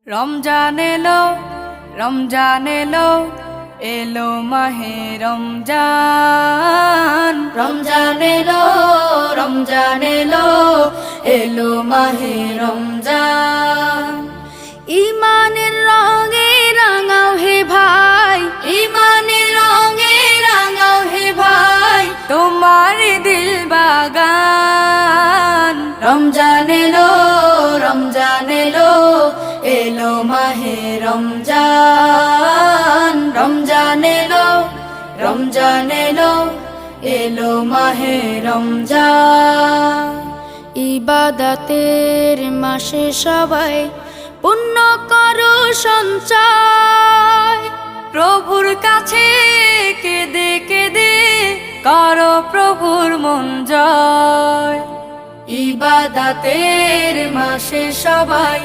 রমজান এলো, রমজান এলো, এলো মাহে রমজান। রমজান এলো, রমজান এলো, এলো মাহে রমজান। ইমানের রঙে রাঙাও হে ভাই, ইমানের রঙে রাঙাও হে ভাই, তোমার দিল বাগান। রমজান এলো, রমজান এলো, এলো মাহে রমজান। রমজান এলো, রমজান এলো, এলো মাহে রমজান। ইবাদতের মাসে সবাই পুণ্য করো সঞ্চয়, প্রভুর কাছে কেঁদে কেঁদে করো প্রভুর মন জয়। ইবাদতের মাসে সবাই